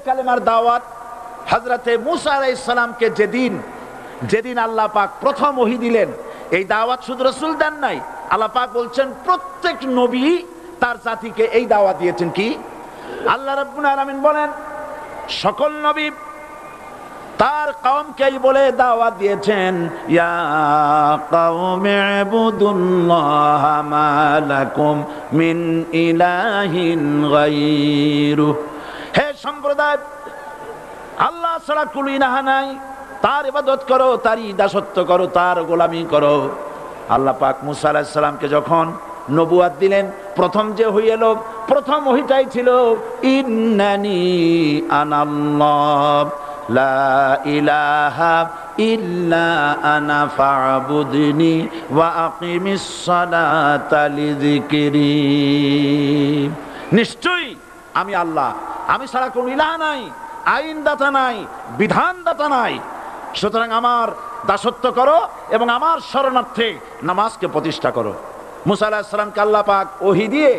কালেমার দাওয়াত হযরতে মূসা আলাইহিস সালামকে যেদিন আল্লাহ পাক প্রথম ওহী দিলেন, এই দাওয়াত শুধু রাসূল দেন নাই, আল্লাহ পাক বলছেন প্রত্যেক নবী তার জাতিকে এই দাওয়াত দিয়েছেন। কি? আল্লাহ রাব্বুল আলামিন বলেন সকল নবী তার কওমকেই বলে দাওয়াত দিয়েছেন, ইয়া কওমি ইবুদুল্লাহা মা লাকুম মিন ইলাহিন গায়রু। হে সম্প্রদায়, আল্লাহ ছাড়া কোনো ইলাহ নাই, তার ইবাদত করো, তারই দাসত্ব করো, তার গোলামি করো। আল্লাহ পাক মূসা আলাইহিস সালামকে যখন নবুয়াত দিলেন, প্রথম যে ওহী এলো, প্রথম ওহীটাই ছিল ইন্নানি আনাল্লাহ লা ইলাহা ইল্লা আনা ফা'বুদনি ওয়া আকিমিস সালাতা লিযিকরি। নিশ্চয়ই আমি আল্লাহ, আমি ছাড়া কোনো ইলাহ নাই, আইনদাতা নাই, বিধানদাতা নাই, সুতরাং আমার দাসত্ব করো এবং আমার শরণার্থে নামাজকে প্রতিষ্ঠা করো। মূসা আলাইহিস সালামকে আল্লাহ পাক ওহী দিয়ে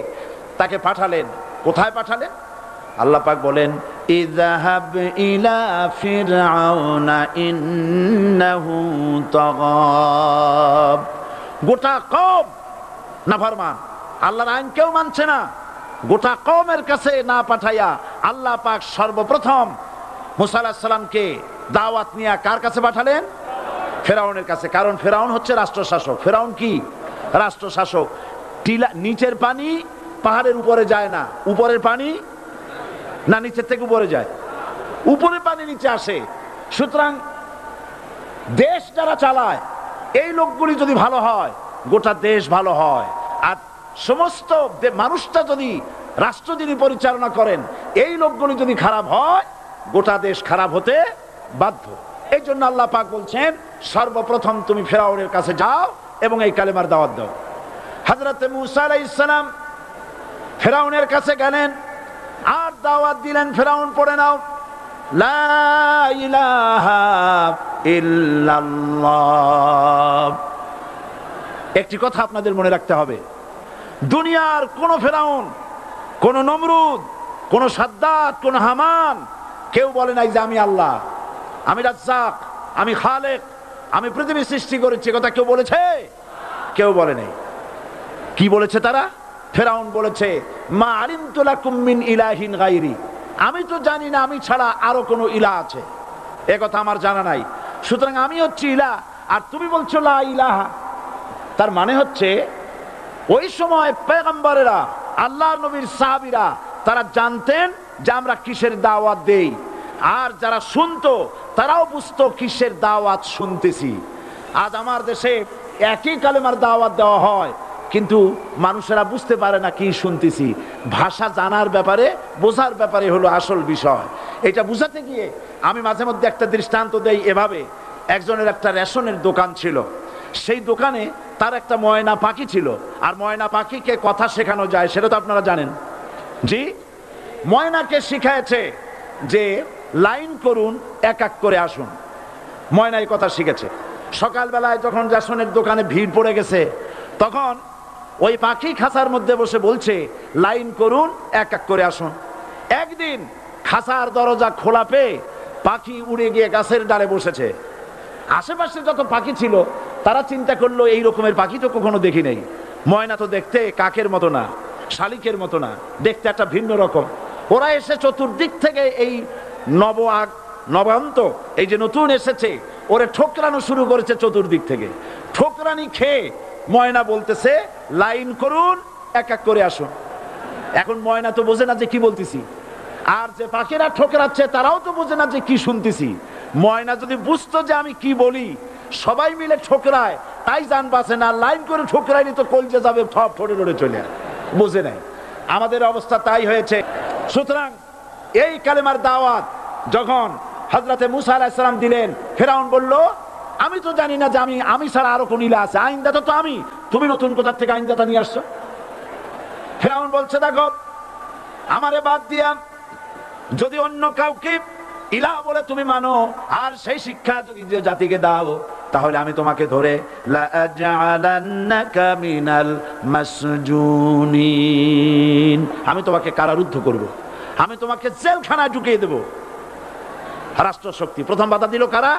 তাকে পাঠালেন। কোথায় পাঠালেন? আল্লাহ পাক বলেন ইযহাব ইলা ফিরআউনা ইন্নাহু তাগাব। গোটা কওম নাফরমান, আল্লাহর আইন কেউ মানছে না, গোটা কওমের কাছে না পাঠাইয়া আল্লাহ পাক সর্বপ্রথম মূসা আলাইহিস সালামকে দাওয়াত নিয়ে কার কাছে পাঠালেন? ফেরাউনের কাছে। কারণ ফেরাউন হচ্ছে রাষ্ট্রশাসক। ফেরাউন কি? রাষ্ট্রশাসক। নিচের পানি পাহাড়ের উপরে যায় না, উপরের পানি না নিচের থেকে উপরে যায়, উপরের পানি নিচে আসে। সুতরাং দেশ যারা চালায় এই লোকগুলি যদি ভালো হয়, গোটা দেশ ভালো হয়। আর সমস্ত মানুষটা যদি, রাষ্ট্র যিনি পরিচালনা করেন, এই লোকগুলি যদি খারাপ হয়, গোটা দেশ খারাপ হতে বাধ্য। এই জন্য আল্লাহ পাক বলছেন সর্বপ্রথম তুমি ফেরাউনের কাছে যাও এবং এই কালেমার দাওয়াত দাও। হযরতে মূসা আলাইহিস সালাম ফেরাউনের কাছে গেলেন আর দাওয়াত দিলেন, ফেরাউন পড়ে নাও লা ইলাহা ইল্লাল্লাহ। একটি কথা আপনাদের মনে রাখতে হবে, দুনিয়ার কোন ফেরাউন, কোন নমরুদ, কোন সাদ্দাত, কোন হামান কেউ বলে নাই যে আমি আল্লাহ, আমি রাজ্জাক, আমি খালেক, আমি পৃথিবী সৃষ্টি করেছি। কথা কেউ বলেছে? কেউ বলে নাই। কি বলেছে তারা? ফেরাউন বলেছে মা আলিমতু লাকুম মিন ইলাহিন গায়রি, আমি তো জানি না আমি ছাড়া আরো কোনো ইলাহ আছে, এ কথা আমার জানা নাই, সুতরাং আমি হচ্ছি ইলাহ আর তুমি বলছো লা ইলাহা। তার মানে হচ্ছে ওই সময় পয়গম্বরেরা, আল্লাহর নবীর সাহাবীরা তারা জানতেন যে আমরা কিসের দাওয়াত দেই, আর যারা শুনতো তারাও বুঝতো কিসের দাওয়াত শুনতেছি। আজ আমার দেশে একই কালেমার দাওয়াত দেওয়া হয়, কিন্তু মানুষেরা বুঝতে পারে না কি শুনতেছি। ভাষা জানার ব্যাপারে, বোঝার ব্যাপারে হলো আসল বিষয়। এটা বুঝাতে গিয়ে আমি মাঝে মধ্যে একটা দৃষ্টান্ত দেই এভাবে। একজনের একটা রেশনের দোকান ছিল, সেই দোকানে তার একটা ময়না পাখি ছিল। আর ময়না পাখিকে কথা শেখানো যায় সেটা তো আপনারা জানেন। জি, ময়নাকে শিখায়েছে যে লাইন করুন, এক এক করে আসুন। ময়না এই কথা শিখেছে। সকালবেলায় যখন রেশনের দোকানে ভিড় পড়ে গেছে, তখন ওই পাখি খাঁচার মধ্যে বসে বলছে লাইন করুন, এক এক করে আসুন। একদিন খাঁচার দরজা খোলা পেয়ে পাখি উড়ে গিয়ে গাছের ডালে বসেছে। আশেপাশে যত পাখি ছিল তারা চিন্তা করলো এই রকমের পাখি তো কখনো দেখি নেই। ময়না তো দেখতে কাকের মতো না, শালিকের মতো না, দেখতে একটা ভিন্ন রকম। ওরা এসে চতুর্দিক থেকে এই নবান্ত, এই যে নতুন এসেছে, ওরে ঠোকরানো শুরু করেছে চতুর্দিক থেকে। ঠোকরানি খেয়ে ময়না বলতেছে লাইন করুন, এক এক করে আসুন। এখন ময়না তো বোঝে না যে কি বলতেছি, আর যে পাখিরা ঠোকরাচ্ছে তারাও তো বোঝে না যে কি শুনতেছি। ময়না যদি বুঝতো যে আমি কি বলি, সবাই মিলে ঠোকরায়, তাই জান বাঁচে না। লাইন করে ঠোকরাইনি তো কলজে যাবে, সব ঠোঁটে ঠোঁটে চলে বুঝে নাই। আমাদের অবস্থা তাই হয়েছে। সুতরাং এই কালেমার দাওয়াত যখন হযরতে মূসা আলাইহিস সালাম দিলেন, ফেরাউন বলল আমি তো জানি না যে আমি ছাড়া আরো কোন ইলাহ আছে, আইনদাতা তো আমি, তুমি নতুন কোথা থেকে আইনদাতা নিয়ে আসছো? ফেরাউন বলছে দেখো, আমারে বাদ দিয়া যদি অন্য কাউকে ইলাহ বলে তুমি মানো আর সেই শিক্ষা যদি জাতিকে দাও, তাহলে আমি তোমাকে ধরে লাআজআলান্নাকা মিনাল মাসজুনিন, আমি তোমাকে কারারুদ্ধ করব। আমি তোমাকে জেলখানায় ঢুকিয়ে দেব। রাষ্ট্র শক্তি প্রথম বাধা দিল কারা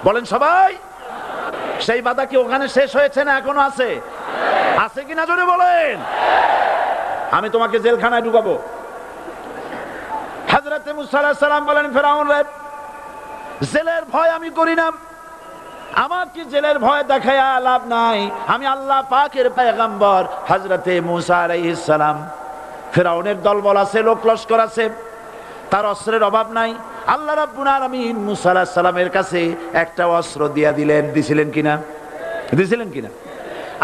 বলেন সবাই? সেই বাধা কি ওখানে শেষ হয়েছে না এখনো আছে? আছে কিনা জোরে বলেন। আমি তোমাকে জেলখানায় ঢুকাবো। হযরত মুসা আলাইহিস সালাম বলেন ফেরাউন রে, জেলের ভয় আমি করি না, আমার কি জেলের ভয় দেখায়া লাভ নাই, আমি আল্লাহ পাকের পয়গম্বর হযরত মুসা আলাইহিস সালাম। ফেরাউনের দলবল আছে, লোক লস্কর আছে, তার অস্ত্রের অভাব নাই। আল্লাহ রাব্বুল আলামিন মুসা আলাইহিস সালামের কাছে একটা অস্ত্র দিয়া দিলেন। দিছিলেন কিনা?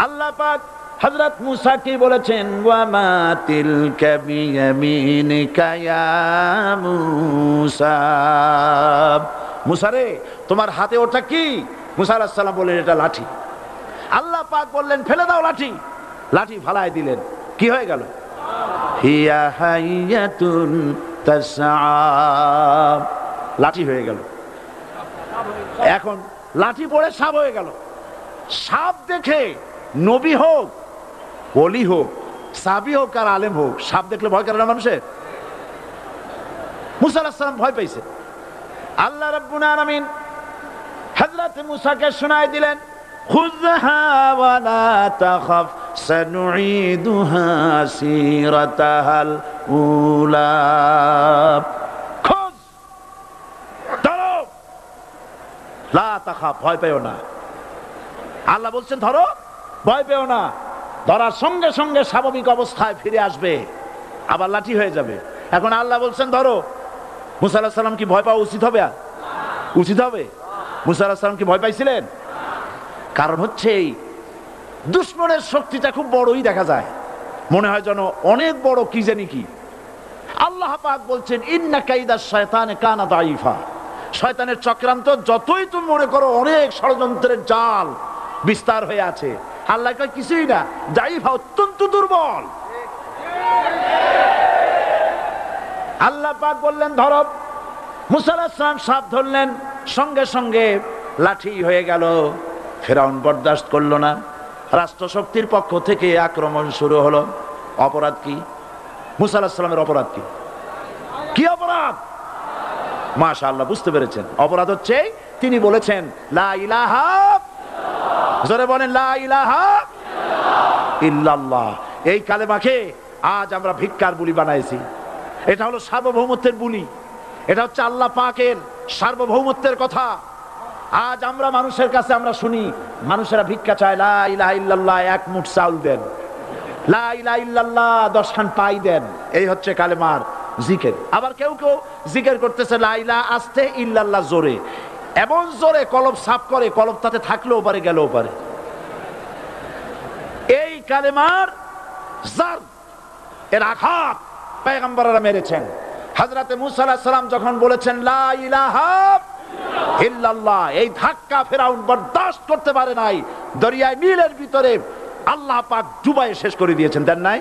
আল্লাহ পাক হযরত মুসা কি বলেছেন, ওয়া মা তিলকা বিয়ামিনিকা ইয়া মুসা। মুসা রে, তোমার হাতে ওটা কি? মুসা আলাইহিস সালাম বললেন এটা লাঠি। আল্লাহ পাক বললেন ফেলে দাও লাঠি। লাঠি ফালায় দিলেন। কি হয়ে গেল? হিয়া হাইয়াতুন তাসআ। লাঠি হয়ে গেল। এখন লাঠি পড়ে সাপ হয়ে গেল। সাপ দেখে নবী হোক, ওলি হোক, সাবি হোক আর আলেম হোক, সাপ দেখলে ভয় করে না মানুষের? মুসা আলাইহিস সালাম ভয় পাইছে। আল্লাহ রাব্বুল আলামিন হযরত মুসাকে শোনায় দিলেন, খুযহা ওয়া লা তাখাফ সানুঈদুহা সিরাতাহাল উলা। খোঁজ, ধরো, লা তাখাফ, ভয় পেও না। আল্লাহ বলছেন ধরো, ভয় পেও না। ধরার সঙ্গে সঙ্গে স্বাভাবিক অবস্থায় ফিরে আসবে, আবার লাঠি হয়ে যাবে। এখন আল্লাহ বলছেন ধরো। মুসা আলাইহিস সালাম কি ভয় পাওয়া উচিত হবে? উচিত হবে? মুসা আলাইহিস সালাম কি ভয় পাইছিলেন? কারণ হচ্ছে এই দুশমনের শক্তিটা খুব বড়ই দেখা যায়, মনে হয় যেন অনেক বড় কি জানি কি। আল্লাহ পাক বলছেন ইন্না কাইদা শায়তানে কানা দাঈফা। শয়তানের চক্রান্ত যতই তুমি মনে করো অনেক ষড়যন্ত্রের জাল বিস্তার হয়ে আছে, আল্লাহ কয় কিছুই না, দাঈফা, অত্যন্ত দুর্বল। আল্লাহ পাক বললেন ধরো। মুসা আলাইহিস সালাম সাপ ধরলেন, সঙ্গে সঙ্গে লাঠি হয়ে গেল। ফেরাউন বরদাস্ত করলো না। রাষ্ট্রশক্তির পক্ষ থেকে আক্রমণ শুরু হলো। অপরাধ কি? মুসা আলাইহিস সালামের অপরাধ কি? কি অপরাধ? মাশাআল্লাহ, বুঝতে পেরেছেন। অপরাধ হচ্ছে তিনি বলেছেন লা ইলাহা, জোরে বলেন লা ইলাহা ইল্লাল্লাহ। এই কালেমাকে আজ আমরা ভিক্ষার বুলি বানাইছি। এটা হলো সার্বভৌমত্বের বুলি, এটা হচ্ছে আল্লাহ পাকের সার্বভৌমত্বের কথা। আজ আমরা মানুষের কাছে আমরা শুনি, মানুষেরা ভিক্ষা চায়, লা ইলাহা ইল্লাল্লাহ, এক মুঠ চাউল দেন, লা ইলাহা ইল্লাল্লাহ 10 খান পাই দেন। এই হচ্ছে কালেমার জিকির। আবার কেউ কেউ জিকির করতেছে লা ইলাহা আস্তে, ইল্লাল্লাহ জোরে, এমন জোরে কলব সাফ করে, কলব তাতে থাকলেও পারে গেলেও পারে। এই কালেমার জার, এর আঘাত পয়গম্বররা মেরেছেন। হযরত মুসা আলাইহিস সালাম যখন বলেছেন লা ইলাহা ইল্লাল্লাহ, এই ধাক্কা ফেরাউন বরদাস্ত করতে পারে নাই। দরিয়ায় নীলের ভিতরে আল্লাহ পাক ডুবাইয়ে শেষ করে দিয়েছেন, দেন নাই?